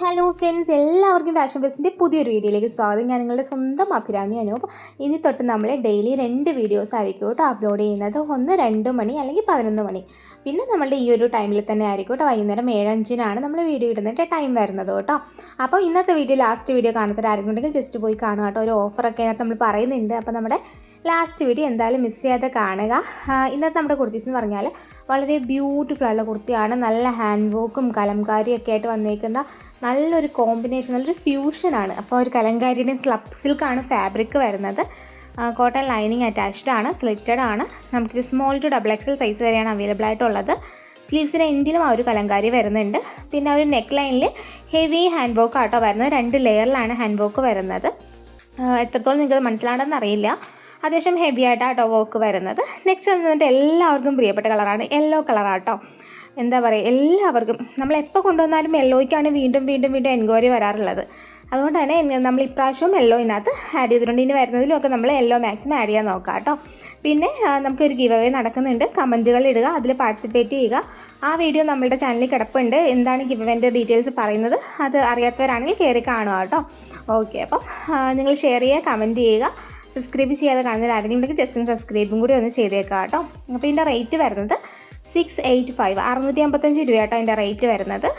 Hello friends, എല്ലാവർക്കും fashion ബസ്സിൻ്റെ പുതിയൊരു വീഡിയോയിലേക്ക് സ്വാഗതം. ഞാൻ നിങ്ങളുടെ സ്വന്തം അഭിരാമി അനൂപ്. ഇനി തൊട്ട് നമ്മൾ ഡെയിലി 2 വീഡിയോസ് ആയിരിക്കും കേട്ടോ അപ്ലോഡ് ചെയ്യുന്നത്. ഒന്ന് 2 മണി അല്ലെങ്കിൽ 11 മണി. പിന്നെ നമ്മളുടെ ഈ ഒരു ടൈമിൽ തന്നെ ആയിരിക്കും കേട്ടോ, വൈകുന്നേരം 7:05 നമ്മൾ വീഡിയോ ഇടുന്നിട്ട് ടൈം വരുന്നത് കേട്ടോ. അപ്പോൾ ഇന്നത്തെ വീഡിയോ ലാസ്റ്റ് വീഡിയോ കാണാത്തവരാരെങ്കിലും ഉണ്ടെങ്കിൽ ജസ്റ്റ് പോയി കാണുക കേട്ടോ. ഒരു ഓഫറൊക്കെ അതിനകത്ത് നമ്മൾ പറയുന്നുണ്ട്. അപ്പോൾ നമ്മുടെ ലാസ്റ്റ് വീഡിയോ എന്തായാലും മിസ് ചെയ്യാതെ കാണുക. ഇന്നത്തെ നമ്മുടെ കുർത്തീസ് എന്ന് പറഞ്ഞാൽ വളരെ ബ്യൂട്ടിഫുൾ ആയിട്ടുള്ള കുർത്തിയാണ്. നല്ല ഹാൻഡ് വർക്കും കലംകാരിയൊക്കെ ആയിട്ട് വന്നേക്കുന്ന നല്ലൊരു കോമ്പിനേഷൻ, നല്ലൊരു ഫ്യൂഷനാണ്. അപ്പോൾ ഒരു കലംകാരിയുടെയും സിൽക്കാണ് ഫാബ്രിക് വരുന്നത്. കോട്ടൺ ലൈനിങ് അറ്റാച്ച്ഡ് ആണ്, സ്ലിറ്റഡ് ആണ്. നമുക്കിത് സ്മോൾ ടു XXL സൈസ് വരെയാണ് അവൈലബിൾ ആയിട്ടുള്ളത്. സ്ലീവ്സിൻ്റെ എൻഡിലും ആ ഒരു കലങ്കാരി വരുന്നുണ്ട്. പിന്നെ ഒരു നെക്ക് ലൈനിൽ ഹെവി ഹാൻഡ് വർക്ക് ആട്ടോ വരുന്നത്. 2 ലെയറിലാണ് ഹാൻഡ് വർക്ക് വരുന്നത്. എത്രത്തോളം നിങ്ങൾക്കത് മനസ്സിലാണെന്ന് അറിയില്ല. അത്യാവശ്യം ഹെവി ആയിട്ടാട്ടോ വർക്ക് വരുന്നത്. നെക്സ്റ്റ് വന്നിട്ട് എല്ലാവർക്കും പ്രിയപ്പെട്ട കളറാണ്, യെല്ലോ കളറാട്ടോ. എന്താ പറയുക, എല്ലാവർക്കും നമ്മളെപ്പോൾ കൊണ്ടുവന്നാലും യെല്ലോയ്ക്കാണ് വീണ്ടും എൻക്വയറി വരാറുള്ളത്. അതുകൊണ്ട് തന്നെ നമ്മൾ ഇപ്രാവശ്യവും യെല്ലോ ഇതിനകത്ത് ആഡ് ചെയ്തിട്ടുണ്ട്. ഇനി വരുന്നതിലും ഒക്കെ നമ്മൾ യെല്ലോ മാക്സിമം ആഡ് ചെയ്യാൻ നോക്കാം കേട്ടോ. പിന്നെ നമുക്കൊരു ഗിവ് അവേ നടക്കുന്നുണ്ട്. കമൻറ്റുകൾ ഇടുക, അതിൽ പാർട്ടിസിപ്പേറ്റ് ചെയ്യുക. ആ വീഡിയോ നമ്മളുടെ ചാനലിൽ കിടപ്പുണ്ട്. എന്താണ് ഗിവ് അവേൻ്റെ ഡീറ്റെയിൽസ് പറയുന്നത്, അത് അറിയാത്തവരാണെങ്കിൽ കയറി കാണുക കേട്ടോ. ഓക്കെ, അപ്പം നിങ്ങൾ ഷെയർ ചെയ്യുക, കമൻറ്റ് ചെയ്യുക. സബ്സ്ക്രൈബ് ചെയ്യാതെ കാണുന്നതിൽ ആരെങ്കിലും ഉണ്ടെങ്കിൽ ജസ്റ്റ് ഒന്ന് സബ്സ്ക്രൈബും കൂടി ഒന്ന് ചെയ്തേക്കാം കേട്ടോ. അപ്പോൾ ഇതിൻ്റെ റേറ്റ് വരുന്നത് 685, 655 രൂപ കേട്ടോ അതിൻ്റെ റേറ്റ് വരുന്നത്.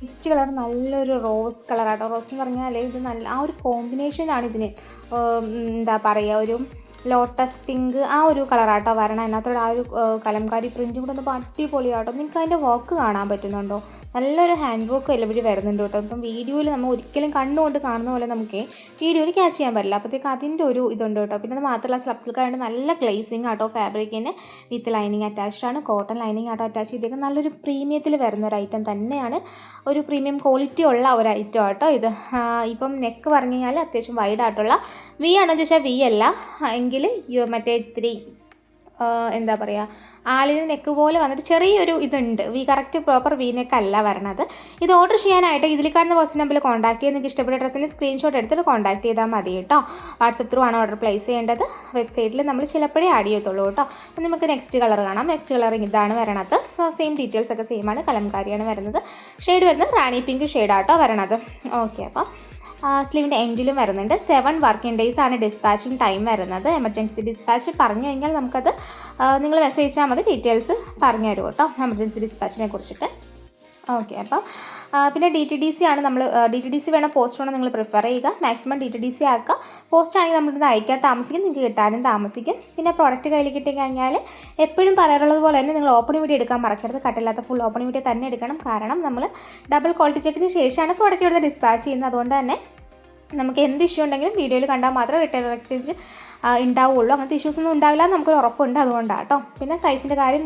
നെക്സ്റ്റ് കളർ നല്ലൊരു റോസ് കളറാട്ടോ. റോസ് എന്ന് പറഞ്ഞാൽ ഇത് നല്ല ആ ഒരു കോമ്പിനേഷനാണ് ഇതിന്. എന്താ പറയുക, ഒരു ലോട്ടസ് പിങ്ക് ആ ഒരു കളറാട്ടോ വരണം. അതിനകത്തോടെ ആ ഒരു കലംകാരി പ്രിൻറ്റും കൂടെ ഒന്ന് അടിപൊളിയാട്ടോ. നിങ്ങൾക്ക് അതിൻ്റെ വർക്ക് കാണാൻ പറ്റുന്നുണ്ടോ? നല്ലൊരു ഹാൻഡ് വർക്ക് എല്ലാം വരുന്നുണ്ട് കേട്ടോ. ഇപ്പം വീഡിയോയിൽ നമ്മൾ ഒരിക്കലും കണ്ണുകൊണ്ട് കാണുന്ന പോലെ നമുക്ക് വീഡിയോയിൽ ക്യാച്ച് ചെയ്യാൻ പറ്റില്ല. അപ്പോഴത്തേക്ക് അതിൻ്റെ ഒരു ഇതുണ്ട് കേട്ടോ. പിന്നെ അത് മാത്രമല്ല, സ്ലബ്സിൽക്കായിട്ട് നല്ല ഗ്ലേസിങ് ആട്ടോ. ഫാബ്രിക്കിന് വിത്ത് ലൈനിങ് അറ്റാച്ച്ഡ് ആണ്. കോട്ടൺ ലൈനിങ് ആട്ടോ അറ്റാച്ച് ചെയ്തേക്കുന്നത്. നല്ലൊരു പ്രീമിയത്തിൽ വരുന്ന ഒരു ഐറ്റം തന്നെയാണ്. ഒരു പ്രീമിയം ക്വാളിറ്റി ഉള്ള ഒരു ഐറ്റം ആട്ടോ ഇത്. ഇപ്പം നെക്ക് പറഞ്ഞു കഴിഞ്ഞാൽ അത്യാവശ്യം വൈഡ് ആയിട്ടുള്ള വി ആണോ ചോദിച്ചാൽ വി അല്ല, എങ്കിൽ മറ്റേ ഇത്തിരി എന്താ പറയുക, ആലിന് നെക്ക് പോലെ വന്നിട്ട് ചെറിയൊരു ഇതുണ്ട്. കറക്റ്റ് പ്രോപ്പർ വി നെക്ക് അല്ല വരണത്. ഇത് ഓർഡർ ചെയ്യാനായിട്ട് ഇതിൽ കാണുന്ന വാട്സ്ആപ്പ് നമ്പറിൽ കോൺടാക്ട് ചെയ്ത് നിങ്ങൾക്ക് ഇഷ്ടപ്പെട്ട ഡ്രസ്സിൻ്റെ സ്ക്രീൻഷോട്ട് എടുത്തിട്ട് കോൺടാക്ട് ചെയ്താൽ മതി കേട്ടോ. വാട്സപ്പ് ത്രൂ ആണ് ഓർഡർ പ്ലേസ് ചെയ്യേണ്ടത്. വെബ്സൈറ്റിൽ നമ്മൾ ചിലപ്പോഴേ ആഡ് ചെയ്യത്തുള്ളൂ കേട്ടോ. അപ്പം നമുക്ക് നെക്സ്റ്റ് കളർ കാണാം. നെക്സ്റ്റ് കളർ ഇതാണ് വരണത്. സെയിം ഡീറ്റെയിൽസ് ഒക്കെ സെയിം ആണ്. കലംകാരിയാണ് വരുന്നത്. ഷെയ്ഡ് വരുന്നത് റാണി പിങ്ക് ഷെയ്ഡാട്ടോ വരണത്. ഓക്കെ, അപ്പം സ്ലീവിൻ്റെ എൻഡിലും വരുന്നുണ്ട്. 7 വർക്കിംഗ് ഡേയ്സ് ആണ് ഡിസ്പാച്ചിങ് ടൈം വരുന്നത്. എമർജൻസി ഡിസ്പാച്ച് പറഞ്ഞു കഴിഞ്ഞാൽ നമുക്കത് നിങ്ങൾ മെസ്സേജ് അയച്ചാൽ മതി, ഡീറ്റെയിൽസ് പറഞ്ഞു തരും കേട്ടോ എമർജൻസി ഡിസ്പാച്ചിനെ കുറിച്ചിട്ട്. ഓക്കെ, അപ്പം പിന്നെ DTDC ആണ്. നമ്മൾ DTDC വേണം, പോസ്റ്റ് വേണം, നിങ്ങൾ പ്രിഫർ ചെയ്യുക. മാക്സിമം DTDC ആക്കുക. പോസ്റ്റ് ആണെങ്കിൽ നമ്മളിത് അയക്കാൻ താമസിക്കും, നിങ്ങൾക്ക് കിട്ടാനും താമസിക്കും. പിന്നെ പ്രോഡക്റ്റ് കയ്യിൽ കിട്ടി കഴിഞ്ഞാൽ എപ്പോഴും പറയാറുള്ളത് പോലെ തന്നെ നിങ്ങൾ ഓപ്പൺ വീഡിയോ എടുക്കാൻ മറക്കരുത്. കട്ടില്ലാത്ത ഫുൾ ഓപ്പൺ വീഡിയോ തന്നെ എടുക്കണം. കാരണം നമ്മൾ ഡബിൾ ക്വാളിറ്റി ചെക്കിന് ശേഷമാണ് പ്രോഡക്റ്റ് എടുത്ത് ഡിസ്പാച്ച് ചെയ്യുന്നത്. അതുകൊണ്ട് തന്നെ നമുക്ക് എന്ത് ഇഷ്യൂ ഉണ്ടെങ്കിലും വീഡിയോയിൽ കണ്ടാൽ മാത്രമേ റിട്ടേൺ എക്സ്ചേഞ്ച് ഉണ്ടാവുള്ളൂ. അങ്ങനത്തെ ഇഷ്യൂസ് ഒന്നും ഉണ്ടാവില്ല എന്ന് നമുക്കൊരു ഉറപ്പുണ്ട്. അതുകൊണ്ടാണ് കേട്ടോ. പിന്നെ സൈസിൻ്റെ കാര്യം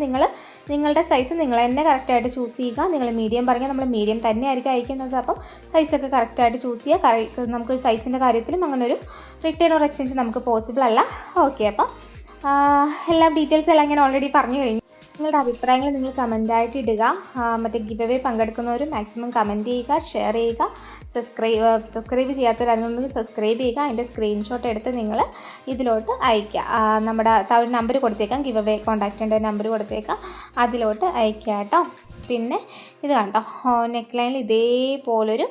നിങ്ങളുടെ സൈസ് നിങ്ങൾ തന്നെ കറക്റ്റായിട്ട് ചൂസ് ചെയ്യുക. നിങ്ങൾ മീഡിയം പറഞ്ഞാൽ നമ്മൾ മീഡിയം തന്നെ ആയിരിക്കും അയക്കുന്നത്. അപ്പം സൈസൊക്കെ കറക്റ്റായിട്ട് ചൂസ് ചെയ്യുക. നമുക്ക് സൈസിൻ്റെ കാര്യത്തിലും അങ്ങനെ ഒരു റിട്ടേൺ ഓർ എക്സ്ചേഞ്ച് നമുക്ക് പോസിബിൾ അല്ല. ഓക്കെ, അപ്പം എല്ലാ ഡീറ്റെയിൽസ് എല്ലാം ഞാൻ ഓൾറെഡി പറഞ്ഞു കഴിഞ്ഞു. നിങ്ങളുടെ അഭിപ്രായങ്ങൾ നിങ്ങൾ കമൻറ്റായിട്ട് ഇടുക. മറ്റേ ഗിവ് അവേ പങ്കെടുക്കുന്നവർ മാക്സിമം കമൻറ്റ് ചെയ്യുക, ഷെയർ ചെയ്യുക. സബ്സ്ക്രൈബ് ചെയ്യാത്തവരാണെന്നുണ്ടെങ്കിൽ സബ്സ്ക്രൈബ് ചെയ്യുക. അതിൻ്റെ സ്ക്രീൻഷോട്ട് എടുത്ത് നിങ്ങൾ ഇതിലോട്ട് അയയ്ക്കുക. നമ്മുടെ ഒരു നമ്പർ കൊടുത്തേക്കാം, ഗിവ് അവേ കോൺടാക്ട് ചെയ്യേണ്ട നമ്പർ കൊടുത്തേക്കാം, അതിലോട്ട് അയയ്ക്കുക കേട്ടോ. പിന്നെ ഇത് കണ്ടോ, നെക്ക് ലൈനിൽ ഇതേപോലൊരു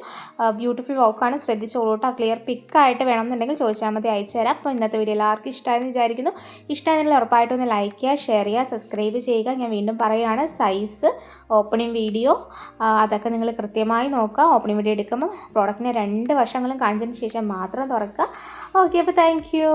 ബ്യൂട്ടിഫുൾ വർക്കാണ്. ശ്രദ്ധിച്ചോളൂ കേട്ടോ. ക്ലിയർ പിക്കായിട്ട് വേണമെന്നുണ്ടെങ്കിൽ ചോദിച്ചാൽ മതി, അയച്ചു തരാം. അപ്പോൾ ഇന്നത്തെ വീഡിയോ എല്ലാവർക്കും ഇഷ്ടമായെന്ന് വിചാരിക്കുന്നു. ഇഷ്ടമായെങ്കിൽ ഉറപ്പായിട്ടും ഒന്ന് ലൈക്ക് ചെയ്യുക, ഷെയർ ചെയ്യുക, സബ്സ്ക്രൈബ് ചെയ്യുക. ഞാൻ വീണ്ടും പറയുകയാണ്, സൈസ്, ഓപ്പണിംഗ് വീഡിയോ അതൊക്കെ നിങ്ങൾ കൃത്യമായി നോക്കുക. ഓപ്പണിംഗ് വീഡിയോ എടുക്കുമ്പോൾ പ്രോഡക്റ്റിനെ 2 വശങ്ങളും കാണിച്ചതിന് ശേഷം മാത്രം തുറക്കുക. ഓക്കെ, അപ്പോൾ താങ്ക് യു.